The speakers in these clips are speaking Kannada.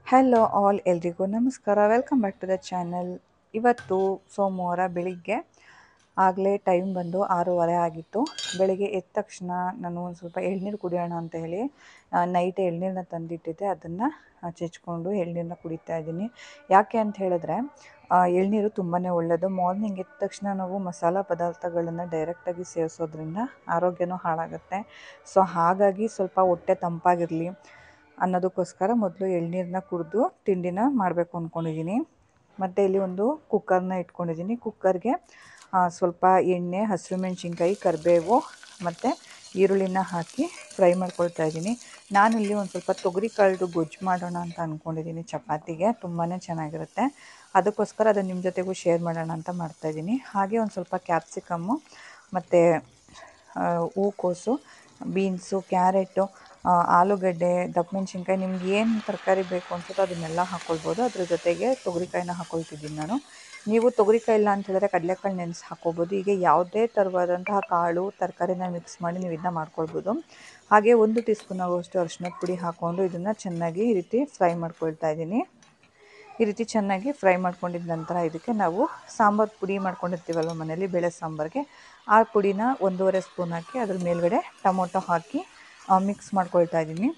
ಹಲೋ ಆಲ್, ಎಲ್ರಿಗೂ ನಮಸ್ಕಾರ. Welcome back to the channel. ಇವತ್ತು ಸೋಮವಾರ ಬೆಳಿಗ್ಗೆ ಆಗಲೇ ಟೈಮ್ ಬಂದು 6:30 ಆಗಿತ್ತು. ಬೆಳಿಗ್ಗೆ ಎದ್ದ ತಕ್ಷಣ ನಾನು ಒಂದು ಸ್ವಲ್ಪ ಎಳ್ನೀರು ಕುಡಿಯೋಣ ಅಂತ ಹೇಳಿ ನೈಟ್ ಎಳ್ನೀರನ್ನ ತಂದಿಟ್ಟಿದ್ದೆ. ಅದನ್ನು ಚೆಚ್ಕೊಂಡು ಎಳ್ನೀರನ್ನ ಕುಡಿತಾ ಇದ್ದೀನಿ. ಯಾಕೆ ಅಂತ ಹೇಳಿದ್ರೆ ಎಳ್ನೀರು ತುಂಬಾ ಒಳ್ಳೆಯದು. ಮಾರ್ನಿಂಗ್ ಎದ್ದ ತಕ್ಷಣ ನಾವು ಮಸಾಲ ಪದಾರ್ಥಗಳನ್ನು ಡೈರೆಕ್ಟಾಗಿ ಸೇವಿಸೋದ್ರಿಂದ ಆರೋಗ್ಯನೂ ಹಾಳಾಗುತ್ತೆ. ಸೊ ಹಾಗಾಗಿ ಸ್ವಲ್ಪ ಹೊಟ್ಟೆ ತಂಪಾಗಿರಲಿ ಅನ್ನೋದಕ್ಕೋಸ್ಕರ ಮೊದಲು ಎಳ್ನೀರನ್ನ ಕುಡಿದು ತಿಂಡಿನ ಮಾಡಬೇಕು ಅಂದ್ಕೊಂಡಿದ್ದೀನಿ. ಮತ್ತು ಇಲ್ಲಿ ಒಂದು ಕುಕ್ಕರ್ನ ಇಟ್ಕೊಂಡಿದ್ದೀನಿ. ಕುಕ್ಕರ್ಗೆ ಸ್ವಲ್ಪ ಎಣ್ಣೆ, ಹಸಿರುಮೆಣ್ಸಿನ್ಕಾಯಿ, ಕರಿಬೇವು ಮತ್ತು ಈರುಳ್ಳಿನ ಹಾಕಿ ಫ್ರೈ ಮಾಡ್ಕೊಳ್ತಾ ಇದ್ದೀನಿ. ನಾನಿಲ್ಲಿ ಒಂದು ಸ್ವಲ್ಪ ತೊಗರಿ ಕಾಳ್ದು ಗೊಜ್ಜು ಮಾಡೋಣ ಅಂತ ಅಂದ್ಕೊಂಡಿದ್ದೀನಿ. ಚಪಾತಿಗೆ ತುಂಬಾ ಚೆನ್ನಾಗಿರುತ್ತೆ. ಅದಕ್ಕೋಸ್ಕರ ಅದನ್ನು ನಿಮ್ಮ ಜೊತೆಗೂ ಶೇರ್ ಮಾಡೋಣ ಅಂತ ಮಾಡ್ತಾಯಿದ್ದೀನಿ. ಹಾಗೆ ಒಂದು ಸ್ವಲ್ಪ ಕ್ಯಾಪ್ಸಿಕಮ್ಮು ಮತ್ತು ಹೂಕೋಸು, ಬೀನ್ಸು, ಕ್ಯಾರೆಟು, ಆಲೂಗಡ್ಡೆ, ದಪ್ಪ ಮೆಣಸಿನ್ಕಾಯಿ, ನಿಮ್ಗೆ ಏನು ತರಕಾರಿ ಬೇಕು ಅನ್ಸುತ್ತೋ ಅದನ್ನೆಲ್ಲ ಹಾಕ್ಕೊಳ್ಬೋದು. ಅದ್ರ ಜೊತೆಗೆ ತೊಗರಿಕಾಯಿನ ಹಾಕ್ಕೊಳ್ತಿದ್ದೀನಿ ನಾನು. ನೀವು ತೊಗರಿಕಾಯಿ ಇಲ್ಲ ಅಂತ ಹೇಳಿದ್ರೆ ಕಡಲೆಕಾಳು ನೆನೆಸಿ ಹಾಕ್ಕೊಬೋದು. ಹೀಗೆ ಯಾವುದೇ ಥರವಾದಂತಹ ಕಾಳು ತರಕಾರಿನ ಮಿಕ್ಸ್ ಮಾಡಿ ನೀವು ಇದನ್ನ ಮಾಡ್ಕೊಳ್ಬೋದು. ಹಾಗೆ 1 ಟೀ ಸ್ಪೂನ್ ಆಗುವಷ್ಟು ಅರಿಶಿನದ ಪುಡಿ ಹಾಕ್ಕೊಂಡು ಇದನ್ನು ಚೆನ್ನಾಗಿ ಈ ರೀತಿ ಫ್ರೈ ಮಾಡ್ಕೊಳ್ತಾ ಇದ್ದೀನಿ. ಈ ರೀತಿ ಚೆನ್ನಾಗಿ ಫ್ರೈ ಮಾಡ್ಕೊಂಡಿದ್ದ ನಂತರ ಇದಕ್ಕೆ ನಾವು ಸಾಂಬಾರು ಪುಡಿ ಮಾಡ್ಕೊಂಡಿರ್ತೀವಲ್ವ ಮನೇಲಿ ಬೇಳೆ ಸಾಂಬಾರಿಗೆ, ಆ ಪುಡಿನ 1.5 ಸ್ಪೂನ್ ಹಾಕಿ ಅದ್ರ ಮೇಲ್ಗಡೆ ಟೊಮೊಟೊ ಹಾಕಿ ಮಿಕ್ಸ್ ಮಾಡ್ಕೊಳ್ತಾ ಇದ್ದೀನಿ.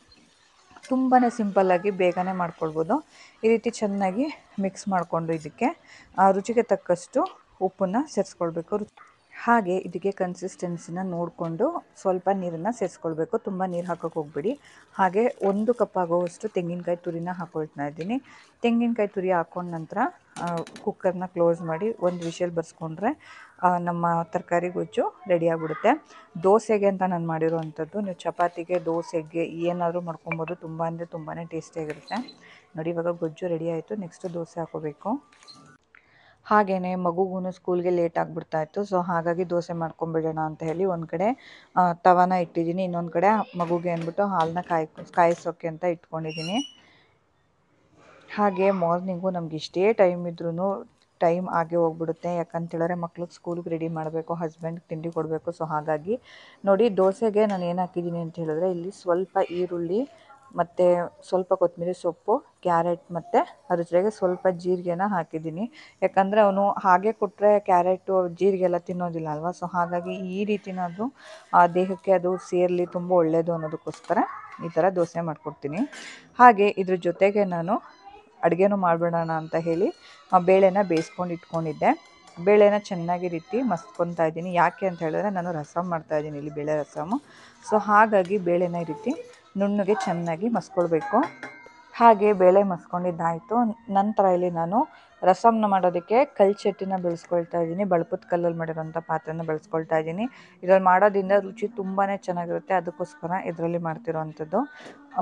ತುಂಬಾ ಸಿಂಪಲ್ಲಾಗಿ ಬೇಗನೆ ಮಾಡ್ಕೊಳ್ಬೋದು. ಈ ರೀತಿ ಚೆನ್ನಾಗಿ ಮಿಕ್ಸ್ ಮಾಡಿಕೊಂಡು ಇದಕ್ಕೆ ರುಚಿಗೆ ತಕ್ಕಷ್ಟು ಉಪ್ಪನ್ನು ಸೇರಿಸ್ಕೊಳ್ಬೇಕು. ಹಾಗೆ ಇದಕ್ಕೆ ಕನ್ಸಿಸ್ಟೆನ್ಸಿನ ನೋಡಿಕೊಂಡು ಸ್ವಲ್ಪ ನೀರನ್ನು ಸೇರಿಸ್ಕೊಳ್ಬೇಕು. ತುಂಬ ನೀರು ಹಾಕೋಕ್ಕೆ ಹೋಗ್ಬಿಡಿ. ಹಾಗೆ 1 ಕಪ್ ಆಗೋವಷ್ಟು ತೆಂಗಿನಕಾಯಿ ತುರಿನ ಹಾಕ್ಕೊಳ್ತಾ ಇದ್ದೀನಿ. ತೆಂಗಿನಕಾಯಿ ತುರಿ ಹಾಕ್ಕೊಂಡ ನಂತರ ಕುಕ್ಕರ್ನ ಕ್ಲೋಸ್ ಮಾಡಿ 1 ವಿಷಲ್ ಬರ್ಸ್ಕೊಂಡ್ರೆ ನಮ್ಮ ತರಕಾರಿ ಗೊಜ್ಜು ರೆಡಿಯಾಗಿಬಿಡುತ್ತೆ. ದೋಸೆಗೆ ಅಂತ ನಾನು ಮಾಡಿರೋವಂಥದ್ದು. ನೀವು ಚಪಾತಿಗೆ, ದೋಸೆಗೆ ಏನಾದರೂ ಮಾಡ್ಕೊಬೋದು. ತುಂಬ ಅಂದರೆ ತುಂಬಾ ಟೇಸ್ಟಿಯಾಗಿರುತ್ತೆ. ನೋಡಿ, ಇವಾಗ ಗೊಜ್ಜು ರೆಡಿ ಆಯಿತು. ನೆಕ್ಸ್ಟು ದೋಸೆ ಹಾಕೋಬೇಕು. ಹಾಗೆಯೇ ಮಗುಗೂ ಸ್ಕೂಲ್ಗೆ ಲೇಟ್ ಆಗಿಬಿಡ್ತಾಯಿತ್ತು. ಸೊ ಹಾಗಾಗಿ ದೋಸೆ ಮಾಡ್ಕೊಂಬಿಡೋಣ ಅಂತ ಹೇಳಿ ಒಂದು ಕಡೆ ತವಾನ ಇಟ್ಟಿದ್ದೀನಿ, ಇನ್ನೊಂದು ಕಡೆ ಮಗುಗೆ ಅಂದ್ಬಿಟ್ಟು ಹಾಲನ್ನ ಕಾಯಿಸೋಕ್ಕೆ ಅಂತ ಇಟ್ಕೊಂಡಿದ್ದೀನಿ. ಹಾಗೆ ಮಾರ್ನಿಂಗು ನಮ್ಗೆ ಇಷ್ಟೇ ಟೈಮ್ ಇದ್ರೂ ಟೈಮ್ ಆಗೇ ಹೋಗ್ಬಿಡುತ್ತೆ. ಯಾಕಂತೇಳಿದ್ರೆ ಮಕ್ಳಿಗೆ ಸ್ಕೂಲಿಗೆ ರೆಡಿ ಮಾಡಬೇಕು, ಹಸ್ಬೆಂಡ್ಗೆ ತಿಂಡಿ ಕೊಡಬೇಕು. ಸೊ ಹಾಗಾಗಿ ನೋಡಿ, ದೋಸೆಗೆ ನಾನು ಏನು ಹಾಕಿದ್ದೀನಿ ಅಂತ ಹೇಳಿದ್ರೆ ಇಲ್ಲಿ ಸ್ವಲ್ಪ ಈರುಳ್ಳಿ ಮತ್ತು ಸ್ವಲ್ಪ ಕೊತ್ತಂಬರಿ ಸೊಪ್ಪು, ಕ್ಯಾರೆಟ್ ಮತ್ತು ಅದ್ರ ಜೊತೆಗೆ ಸ್ವಲ್ಪ ಜೀರಿಗೆನ ಹಾಕಿದ್ದೀನಿ. ಯಾಕಂದರೆ ಅವನು ಹಾಗೆ ಕೊಟ್ಟರೆ ಕ್ಯಾರೆಟು, ಜೀರಿಗೆ ಎಲ್ಲ ತಿನ್ನೋದಿಲ್ಲ ಅಲ್ವಾ. ಸೊ ಹಾಗಾಗಿ ಈ ರೀತಿನಾದರೂ ದೇಹಕ್ಕೆ ಅದು ಸೇರಲಿ, ತುಂಬ ಒಳ್ಳೆಯದು ಅನ್ನೋದಕ್ಕೋಸ್ಕರ ಈ ಥರ ದೋಸೆ ಮಾಡಿಕೊಡ್ತೀನಿ. ಹಾಗೆ ಇದ್ರ ಜೊತೆಗೆ ನಾನು ಅಡುಗೆನೂ ಮಾಡಿಬಿಡೋಣ ಅಂತ ಹೇಳಿ ಬೇಳೆನ ಬೇಯಿಸ್ಕೊಂಡು ಇಟ್ಕೊಂಡಿದ್ದೆ. ಬೇಳೆನ ಚೆನ್ನಾಗಿ ರೀತಿ ಮಸ್ಕೊತಾ ಇದ್ದೀನಿ. ಯಾಕೆ ಅಂತ ಹೇಳಿದ್ರೆ ನಾನು ರಸಮ್ ಮಾಡ್ತಾಯಿದ್ದೀನಿ, ಇಲ್ಲಿ ಬೇಳೆ ರಸಮು. ಸೊ ಹಾಗಾಗಿ ಬೇಳೆನ ಈ ರೀತಿ ನುಣ್ಣಗೆ ಚೆನ್ನಾಗಿ ಮಸ್ಕೊಳ್ಬೇಕು. ಹಾಗೆ ಬೇಳೆ ಮಸ್ಕೊಂಡಿದ್ದಾಯಿತು. ನಂತರ ಇಲ್ಲಿ ನಾನು ರಸಮ್ನ ಮಾಡೋದಕ್ಕೆ ಕಲ್ಚಟ್ಟಿನ ಬೆಳೆಸ್ಕೊಳ್ತಾ ಇದ್ದೀನಿ. ಬಳಪದ ಕಲ್ಲಲ್ಲಿ ಮಾಡಿರೋಂಥ ಪಾತ್ರೆನ ಬೆಳೆಸ್ಕೊಳ್ತಾ ಇದ್ದೀನಿ. ಇದರಲ್ಲಿ ಮಾಡೋದ್ರಿಂದ ರುಚಿ ತುಂಬಾ ಚೆನ್ನಾಗಿರುತ್ತೆ. ಅದಕ್ಕೋಸ್ಕರ ಇದರಲ್ಲಿ ಮಾಡ್ತಿರೋವಂಥದ್ದು.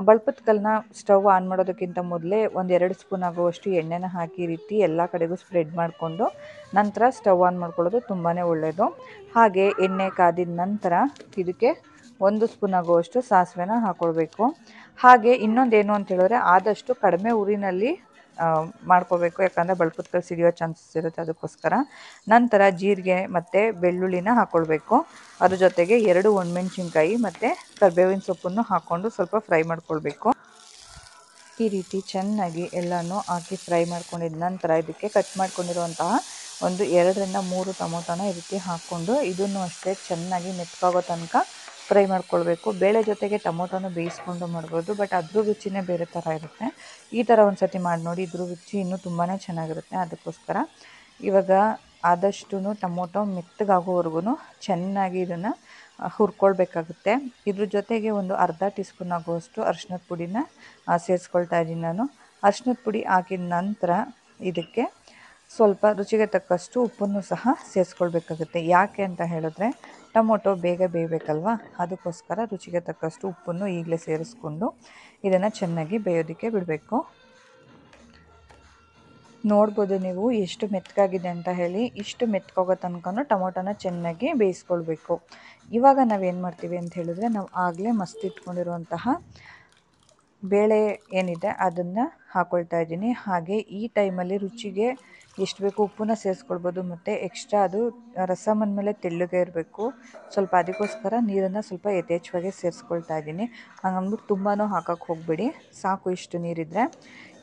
ಬಳಪದ ಕಲ್ಲನ್ನ ಸ್ಟವ್ ಆನ್ ಮಾಡೋದಕ್ಕಿಂತ ಮೊದಲೇ 1-2 ಸ್ಪೂನ್ ಆಗುವಷ್ಟು ಎಣ್ಣೆನ ಹಾಕಿ ಈ ರೀತಿ ಎಲ್ಲ ಕಡೆಗೂ ಸ್ಪ್ರೆಡ್ ಮಾಡಿಕೊಂಡು ನಂತರ ಸ್ಟವ್ ಆನ್ ಮಾಡ್ಕೊಳ್ಳೋದು ತುಂಬಾ ಒಳ್ಳೆಯದು. ಹಾಗೆ ಎಣ್ಣೆ ಕಾದಿದ ನಂತರ ಇದಕ್ಕೆ 1 ಸ್ಪೂನ್ ಆಗುವಷ್ಟು ಸಾಸಿವೆನ ಹಾಕ್ಕೊಳ್ಬೇಕು. ಹಾಗೆ ಇನ್ನೊಂದೇನು ಅಂತ ಹೇಳಿದ್ರೆ ಆದಷ್ಟು ಕಡಿಮೆ ಉರಿನಲ್ಲಿ ಮಾಡ್ಕೋಬೇಕು. ಯಾಕಂದರೆ ಬಳಪದ ಕಲ್ಲು ಸಿಡಿಯೋ ಚಾನ್ಸಸ್ ಇರುತ್ತೆ. ಅದಕ್ಕೋಸ್ಕರ ನಂತರ ಜೀರಿಗೆ ಮತ್ತು ಬೆಳ್ಳುಳ್ಳಿನ ಹಾಕ್ಕೊಳ್ಬೇಕು. ಅದ್ರ ಜೊತೆಗೆ 2 ಒಣಮೆಣ್ಸಿನ್ಕಾಯಿ ಮತ್ತು ಕರಿಬೇವಿನ ಸೊಪ್ಪನ್ನು ಹಾಕ್ಕೊಂಡು ಸ್ವಲ್ಪ ಫ್ರೈ ಮಾಡ್ಕೊಳ್ಬೇಕು. ಈ ರೀತಿ ಚೆನ್ನಾಗಿ ಎಲ್ಲನೂ ಹಾಕಿ ಫ್ರೈ ಮಾಡ್ಕೊಂಡಿದ ನಂತರ ಇದಕ್ಕೆ ಕಟ್ ಮಾಡ್ಕೊಂಡಿರುವಂತಹ ಒಂದು 2-3 ಟೊಮೊಟೊನ ಈ ರೀತಿ ಹಾಕ್ಕೊಂಡು ಇದನ್ನು ಅಷ್ಟೇ ಚೆನ್ನಾಗಿ ಮೆತ್ತಗಾಗೋ ತನಕ ಫ್ರೈ ಮಾಡ್ಕೊಳ್ಬೇಕು. ಬೇಳೆ ಜೊತೆಗೆ ಟೊಮೊಟೊನ ಬೇಯಿಸ್ಕೊಂಡು ಮಾಡ್ಬೋದು, ಬಟ್ ಅದ್ರ ರುಚಿನೇ ಬೇರೆ ಥರ ಇರುತ್ತೆ. ಈ ಥರ ಒಂದು ಸತಿ ಮಾಡಿ ನೋಡಿ, ಇದ್ರ ರುಚಿ ಇನ್ನೂ ತುಂಬಾ ಚೆನ್ನಾಗಿರುತ್ತೆ. ಅದಕ್ಕೋಸ್ಕರ ಇವಾಗ ಆದಷ್ಟು ಟೊಮೊಟೊ ಮೆತ್ತಗಾಗೋವರೆಗೂ ಚೆನ್ನಾಗಿ ಇದನ್ನು ಹುರ್ಕೊಳ್ಬೇಕಾಗುತ್ತೆ. ಇದ್ರ ಜೊತೆಗೆ ಒಂದು ಅರ್ಧ ಟೀ ಸ್ಪೂನ್ ಆಗುವಷ್ಟು ಅರಿಶಿನದ ಪುಡಿನ ಸೇರಿಸ್ಕೊಳ್ತಾ ಇದ್ದೀನಿ ನಾನು. ಅರಿಶಿನದ ಪುಡಿ ಹಾಕಿದ ನಂತರ ಇದಕ್ಕೆ ಸ್ವಲ್ಪ ರುಚಿಗೆ ತಕ್ಕಷ್ಟು ಉಪ್ಪನ್ನು ಸಹ ಸೇರಿಸ್ಕೊಳ್ಬೇಕಾಗುತ್ತೆ. ಯಾಕೆ ಅಂತ ಹೇಳಿದ್ರೆ ಟೊಮೊಟೊ ಬೇಗ ಬೇಯಬೇಕಲ್ವ. ಅದಕ್ಕೋಸ್ಕರ ರುಚಿಗೆ ತಕ್ಕಷ್ಟು ಉಪ್ಪನ್ನು ಈಗಲೇ ಸೇರಿಸ್ಕೊಂಡು ಇದನ್ನು ಚೆನ್ನಾಗಿ ಬೇಯೋದಕ್ಕೆ ಬಿಡಬೇಕು. ನೋಡ್ಬೋದು ನೀವು ಎಷ್ಟು ಮೆತ್ತಗಾಗಿದೆ ಅಂತ ಹೇಳಿ. ಇಷ್ಟು ಮೆತ್ತಗಾಗೋ ತನಕ ಟೊಮೊಟೊನ ಚೆನ್ನಾಗಿ ಬೇಯಿಸ್ಕೊಳ್ಬೇಕು. ಇವಾಗ ನಾವೇನು ಮಾಡ್ತೀವಿ ಅಂತ ಹೇಳಿದ್ರೆ ನಾವು ಆಗಲೇ ಮಸ್ತಿಟ್ಕೊಂಡಿರುವಂತಹ ಬೇಳೆ ಏನಿದೆ ಅದನ್ನು ಹಾಕ್ಕೊಳ್ತಾ ಇದ್ದೀನಿ. ಹಾಗೆ ಈ ಟೈಮಲ್ಲಿ ರುಚಿಗೆ ಎಷ್ಟು ಬೇಕೋ ಉಪ್ಪನ್ನ ಸೇರಿಸ್ಕೊಳ್ಬೋದು, ಮತ್ತು ಎಕ್ಸ್ಟ್ರಾ ಅದು ರಸಮ್ ಅಂದಮೇಲೆ ತೆಳ್ಳಗೆ ಇರಬೇಕು, ಸ್ವಲ್ಪ ಅದಕ್ಕೋಸ್ಕರ ನೀರನ್ನು ಸ್ವಲ್ಪ ಯಥೇಚ್ಛವಾಗಿ ಸೇರಿಸ್ಕೊಳ್ತಾ ಇದ್ದೀನಿ. ಹಂಗಂದ್ಬಿಟ್ಟು ತುಂಬಾ ಹಾಕೋಕ್ಕೆ ಹೋಗಬೇಡಿ, ಸಾಕು ಇಷ್ಟು ನೀರಿದ್ದರೆ.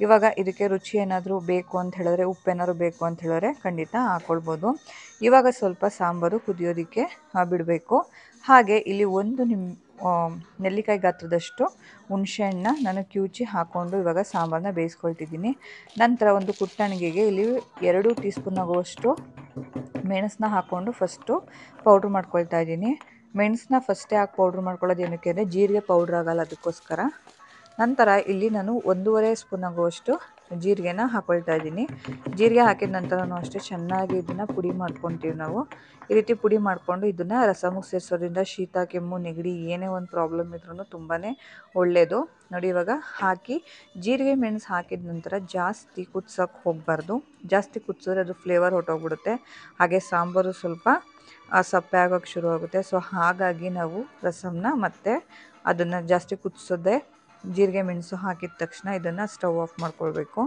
ಇವಾಗ ಇದಕ್ಕೆ ರುಚಿ ಏನಾದರೂ ಬೇಕು ಅಂತ ಹೇಳಿದ್ರೆ, ಉಪ್ಪೇನಾದ್ರು ಬೇಕು ಅಂತ ಹೇಳಿದ್ರೆ ಖಂಡಿತ ಹಾಕ್ಕೊಳ್ಬೋದು. ಇವಾಗ ಸ್ವಲ್ಪ ಸಾಂಬಾರು ಕುದಿಯೋದಕ್ಕೆ ಬಿಡಬೇಕು. ಹಾಗೆ ಇಲ್ಲಿ ಒಂದು ನೆಲ್ಲಿಕಾಯಿ ಗಾತ್ರದಷ್ಟು ಹುಣಸೆಹಣ್ಣನ್ನ ನಾನು ಕಿವುಚಿ ಹಾಕ್ಕೊಂಡು ಇವಾಗ ಸಾಂಬಾರನ್ನ ಬೇಯಿಸ್ಕೊಳ್ತಿದ್ದೀನಿ. ನಂತರ ಒಂದು ಕುಟ್ಟಣಿಗೆಗೆ ಇಲ್ಲಿ 2 ಟೀ ಸ್ಪೂನ್ ಆಗುವಷ್ಟು ಮೆಣಸನ್ನ ಹಾಕ್ಕೊಂಡು ಫಸ್ಟು ಪೌಡ್ರ್ ಮಾಡ್ಕೊಳ್ತಾ ಇದ್ದೀನಿ. ಮೆಣಸನ್ನ ಫಸ್ಟೇ ಹಾಕಿ ಪೌಡ್ರ್ ಮಾಡ್ಕೊಳ್ಳೋದು ಏನಕ್ಕೆ ಅಂದರೆ ಜೀರಿಗೆ ಪೌಡ್ರ್ ಆಗೋಲ್ಲ, ಅದಕ್ಕೋಸ್ಕರ. ನಂತರ ಇಲ್ಲಿ ನಾನು 1.5 ಸ್ಪೂನ್ ಆಗುವಷ್ಟು ಜೀರಿಗೆನ ಹಾಕ್ಕೊಳ್ತಾ ಇದ್ದೀನಿ. ಜೀರಿಗೆ ಹಾಕಿದ ನಂತರನೂ ಅಷ್ಟೇ ಚೆನ್ನಾಗಿ ಇದನ್ನು ಪುಡಿ ಮಾಡ್ಕೊತೀವಿ ನಾವು. ಈ ರೀತಿ ಪುಡಿ ಮಾಡಿಕೊಂಡು ಇದನ್ನು ರಸಮ್ಗೆ ಸೇರಿಸೋದ್ರಿಂದ ಶೀತ, ಕೆಮ್ಮು, ನೆಗಡಿ ಏನೇ ಒಂದು ಪ್ರಾಬ್ಲಮ್ ಇದ್ರೂ ತುಂಬಾ ಒಳ್ಳೆಯದು. ನೋಡಿ ಇವಾಗ ಹಾಕಿ ಜೀರಿಗೆ ಮೆಣಸು ಹಾಕಿದ ನಂತರ ಜಾಸ್ತಿ ಕುದಿಸೋಕ್ಕೆ ಹೋಗಬಾರ್ದು. ಜಾಸ್ತಿ ಕುದಿಸಿದ್ರೆ ಅದು ಫ್ಲೇವರ್ ಹೊರಟೋಗ್ಬಿಡುತ್ತೆ. ಹಾಗೆ ಸಾಂಬಾರು ಸ್ವಲ್ಪ ಸಪ್ಪೆ ಆಗೋಕ್ಕೆ ಶುರು ಆಗುತ್ತೆ. ಸೊ ಹಾಗಾಗಿ ನಾವು ರಸಮ್ನ ಮತ್ತೆ ಅದನ್ನು ಜಾಸ್ತಿ ಕುದಿಸೋದೆ ಜೀರಿಗೆ ಮೆಣಸು ಹಾಕಿದ ತಕ್ಷಣ ಇದನ್ನು ಸ್ಟವ್ ಆಫ್ ಮಾಡ್ಕೊಳ್ಬೇಕು.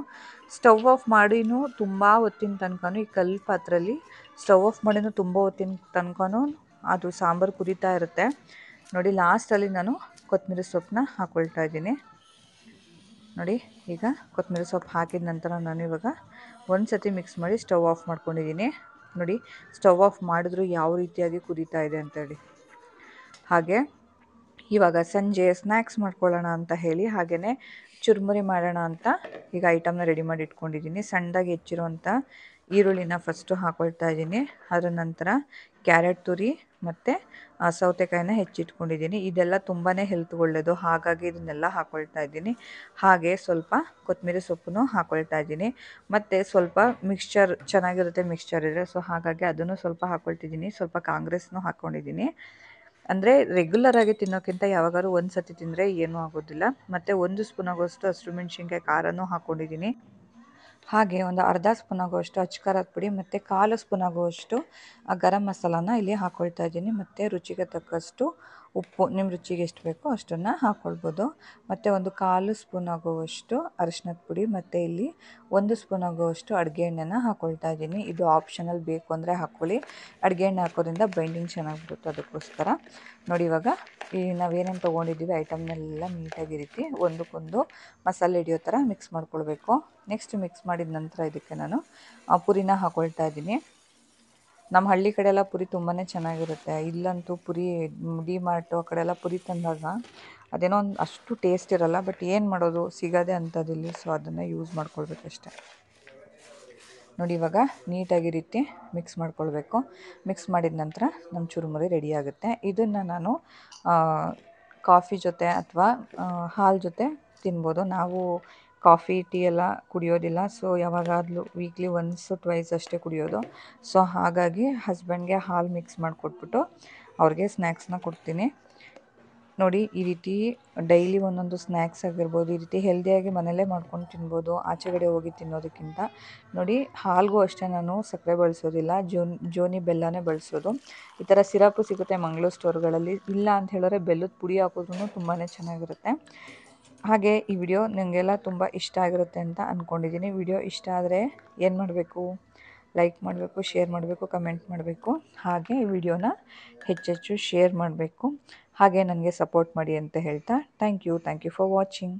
ಸ್ಟವ್ ಆಫ್ ಮಾಡಿನೂ ತುಂಬ ಹೊತ್ತಿನ ತನಕನೂ ಈ ಕಲ್ಲು ಪಾತ್ರೆಯಲ್ಲಿ ಸ್ಟವ್ ಆಫ್ ಮಾಡಿನೂ ತುಂಬ ಹೊತ್ತಿನ ತನಕನೂ ಅದು ಸಾಂಬಾರು ಕುದೀತಾ ಇರುತ್ತೆ. ನೋಡಿ ಲಾಸ್ಟಲ್ಲಿ ನಾನು ಕೊತ್ತಂಬರಿ ಸೊಪ್ಪನ್ನ ಹಾಕ್ಕೊಳ್ತಾ ಇದ್ದೀನಿ. ನೋಡಿ ಈಗ ಕೊತ್ತಂಬರಿ ಸೊಪ್ಪು ಹಾಕಿದ ನಂತರ ನಾನು ಇವಾಗ ಒಂದು ಸತಿ ಮಿಕ್ಸ್ ಮಾಡಿ ಸ್ಟವ್ ಆಫ್ ಮಾಡ್ಕೊಂಡಿದ್ದೀನಿ. ನೋಡಿ ಸ್ಟವ್ ಆಫ್ ಮಾಡಿದ್ರು ಯಾವ ರೀತಿಯಾಗಿ ಕುದೀತಾ ಇದೆ ಅಂತೇಳಿ. ಹಾಗೆ ಇವಾಗ ಸಂಜೆ ಸ್ನ್ಯಾಕ್ಸ್ ಮಾಡ್ಕೊಳ್ಳೋಣ ಅಂತ ಹೇಳಿ ಹಾಗೆಯೇ ಚುರುಮುರಿ ಮಾಡೋಣ ಅಂತ ಈಗ ಐಟಮ್ನ ರೆಡಿ ಮಾಡಿ ಇಟ್ಕೊಂಡಿದ್ದೀನಿ. ಸಣ್ಣದಾಗಿ ಹೆಚ್ಚಿರುವಂಥ ಈರುಳ್ಳಿನ ಫಸ್ಟು ಹಾಕ್ಕೊಳ್ತಾ ಇದ್ದೀನಿ. ಅದರ ನಂತರ ಕ್ಯಾರೆಟ್ ತುರಿ ಮತ್ತು ಸೌತೆಕಾಯಿನ ಹೆಚ್ಚಿಟ್ಕೊಂಡಿದ್ದೀನಿ. ಇದೆಲ್ಲ ತುಂಬಾ ಹೆಲ್ತ್ ಒಳ್ಳೆಯದು, ಹಾಗಾಗಿ ಇದನ್ನೆಲ್ಲ ಹಾಕ್ಕೊಳ್ತಾ ಇದ್ದೀನಿ. ಹಾಗೆ ಸ್ವಲ್ಪ ಕೊತ್ತಂಬರಿ ಸೊಪ್ಪನ್ನು ಹಾಕ್ಕೊಳ್ತಾ ಇದ್ದೀನಿ. ಮತ್ತು ಸ್ವಲ್ಪ ಮಿಕ್ಸ್ಚರ್ ಚೆನ್ನಾಗಿರುತ್ತೆ ಮಿಕ್ಸ್ಚರ್ ಇದ್ದರೆ, ಸೊ ಹಾಗಾಗಿ ಅದನ್ನು ಸ್ವಲ್ಪ ಹಾಕ್ಕೊಳ್ತಿದ್ದೀನಿ. ಸ್ವಲ್ಪ ಕಾಂಗ್ರೆಸ್ನೂ ಹಾಕ್ಕೊಂಡಿದ್ದೀನಿ. ಅಂದರೆ ರೆಗ್ಯುಲರಾಗಿ ತಿನ್ನೋಕ್ಕಿಂತ ಯಾವಾಗಾದ್ರೂ ಒಂದು ಸತಿ ತಿಂದರೆ ಏನೂ ಆಗೋದಿಲ್ಲ. ಮತ್ತು 1 ಸ್ಪೂನ್ ಆಗುವಷ್ಟು ಹಸಿಮೆಣ್ಸಿನ್ಕಾಯಿ ಖಾರನೂ ಹಾಕ್ಕೊಂಡಿದ್ದೀನಿ. ಹಾಗೆ ಒಂದು ಅರ್ಧ ಸ್ಪೂನ್ ಆಗುವಷ್ಟು ಅಚ್ಚ ಖಾರದ ಪುಡಿ ಮತ್ತು 1/4 ಸ್ಪೂನ್ ಆಗುವಷ್ಟು ಗರಂ ಮಸಾಲಾನ ಇಲ್ಲಿ ಹಾಕ್ಕೊಳ್ತಾ ಇದ್ದೀನಿ. ಮತ್ತು ರುಚಿಗೆ ತಕ್ಕಷ್ಟು ಉಪ್ಪು ನಿಮ್ಮ ರುಚಿಗೆ ಎಷ್ಟು ಬೇಕೋ ಅಷ್ಟನ್ನು ಹಾಕ್ಕೊಳ್ಬೋದು. ಮತ್ತು ಒಂದು 1/4 ಸ್ಪೂನ್ ಆಗುವಷ್ಟು ಅರಿಶಿನದ ಪುಡಿ ಮತ್ತು ಇಲ್ಲಿ 1 ಸ್ಪೂನ್ ಆಗುವಷ್ಟು ಅಡುಗೆ ಎಣ್ಣೆನ ಹಾಕ್ಕೊಳ್ತಾ ಇದ್ದೀನಿ. ಇದು ಆಪ್ಷನಲ್, ಬೇಕು ಅಂದರೆ ಹಾಕ್ಕೊಳ್ಳಿ. ಅಡುಗೆ ಎಣ್ಣೆ ಹಾಕೋದ್ರಿಂದ ಬೈಂಡಿಂಗ್ ಚೆನ್ನಾಗಿ ಬರುತ್ತೆ, ಅದಕ್ಕೋಸ್ಕರ. ನೋಡಿ ಇವಾಗ ಈ ನಾವೇನೇನು ತೊಗೊಂಡಿದ್ದೀವಿ ಐಟಮ್ನೆಲ್ಲ ನೀಟಾಗಿ ಈ ರೀತಿ ಒಂದಕ್ಕೊಂದು ಮಸಾಲೆ ಹಿಡಿಯೋ ಥರ ಮಿಕ್ಸ್ ಮಾಡ್ಕೊಳ್ಬೇಕು. ನೆಕ್ಸ್ಟ್ ಮಿಕ್ಸ್ ಮಾಡಿದ ನಂತರ ಇದಕ್ಕೆ ನಾನು ಪುರಿನ ಹಾಕ್ಕೊಳ್ತಾ ಇದ್ದೀನಿ. ನಮ್ಮ ಹಳ್ಳಿ ಕಡೆ ಎಲ್ಲ ಪುರಿ ತುಂಬಾ ಚೆನ್ನಾಗಿರುತ್ತೆ. ಇಲ್ಲಂತೂ ಪುರಿ ಡಿ-ಮಾರ್ಟು ಆ ಕಡೆ ಎಲ್ಲ ಪುರಿ ತಂದಾಗ ಅದೇನೋ ಒಂದು ಅಷ್ಟು ಟೇಸ್ಟ್ ಇರೋಲ್ಲ. ಬಟ್ ಏನು ಮಾಡೋದು, ಸಿಗೋದೇ ಅಂಥದ್ದಿಲ್ಲಿ, ಸೊ ಅದನ್ನು ಯೂಸ್ ಮಾಡ್ಕೊಳ್ಬೇಕಷ್ಟೆ. ನೋಡಿ ಇವಾಗ ನೀಟಾಗಿ ರೀತಿ ಮಿಕ್ಸ್ ಮಾಡ್ಕೊಳ್ಬೇಕು. ಮಿಕ್ಸ್ ಮಾಡಿದ ನಂತರ ನಮ್ಮ ಚುರುಮುರಿ ರೆಡಿ ಆಗುತ್ತೆ. ಇದನ್ನು ನಾನು ಕಾಫಿ ಜೊತೆ ಅಥವಾ ಹಾಲು ಜೊತೆ ತಿನ್ಬೋದು. ನಾವು ಕಾಫಿ ಟೀ ಎಲ್ಲ ಕುಡಿಯೋದಿಲ್ಲ, ಸೊ ಯಾವಾಗಾದ್ರೂ ವೀಕ್ಲಿ ಒನ್ಸು ಟ್ವೈಸ್ ಅಷ್ಟೇ ಕುಡಿಯೋದು. ಸೊ ಹಾಗಾಗಿ ಹಸ್ಬೆಂಡ್ಗೆ ಹಾಲು ಮಿಕ್ಸ್ ಮಾಡಿಕೊಟ್ಬಿಟ್ಟು ಅವ್ರಿಗೆ ಸ್ನ್ಯಾಕ್ಸ್ನ ಕೊಡ್ತೀನಿ. ನೋಡಿ ಈ ರೀತಿ ಡೈಲಿ ಒಂದೊಂದು ಸ್ನ್ಯಾಕ್ಸ್ ಆಗಿರ್ಬೋದು, ಈ ರೀತಿ ಹೆಲ್ದಿಯಾಗಿ ಮನೆಯಲ್ಲೇ ಮಾಡ್ಕೊಂಡು ತಿನ್ಬೋದು, ಆಚೆಗಡೆ ಹೋಗಿ ತಿನ್ನೋದಕ್ಕಿಂತ. ನೋಡಿ ಹಾಲಿಗೂ ಅಷ್ಟೇ ನಾನು ಸಕ್ಕರೆ ಬಳಸೋದಿಲ್ಲ, ಜೋನಿ ಬೆಲ್ಲನೇ ಬಳಸೋದು. ಈ ಥರ ಸಿರಪ್ಪು ಸಿಗುತ್ತೆ ಮಂಗಳೂರು ಸ್ಟೋರ್ಗಳಲ್ಲಿ. ಇಲ್ಲ ಅಂತ ಹೇಳಿದ್ರೆ ಬೆಲ್ಲದ ಪುಡಿ ಹಾಕೋದ್ರೂ ತುಂಬಾ ಚೆನ್ನಾಗಿರುತ್ತೆ. ಹಾಗೆ ಈ ವಿಡಿಯೋ ನಿಮಗೆಲ್ಲ ತುಂಬ ಇಷ್ಟ ಆಗಿರುತ್ತೆ ಅಂತ ಅಂದ್ಕೊಂಡಿದ್ದೀನಿ. ವಿಡಿಯೋ ಇಷ್ಟ ಆದರೆ ಏನು ಮಾಡಬೇಕು, ಲೈಕ್ ಮಾಡಬೇಕು, ಶೇರ್ ಮಾಡಬೇಕು, ಕಮೆಂಟ್ ಮಾಡಬೇಕು. ಹಾಗೆ ಈ ವಿಡಿಯೋನ ಹೆಚ್ಚೆಚ್ಚು ಶೇರ್ ಮಾಡಬೇಕು. ಹಾಗೆ ನನಗೆ ಸಪೋರ್ಟ್ ಮಾಡಿ ಅಂತ ಹೇಳ್ತಾ ಥ್ಯಾಂಕ್ ಯು ಫಾರ್ ವಾಚಿಂಗ್.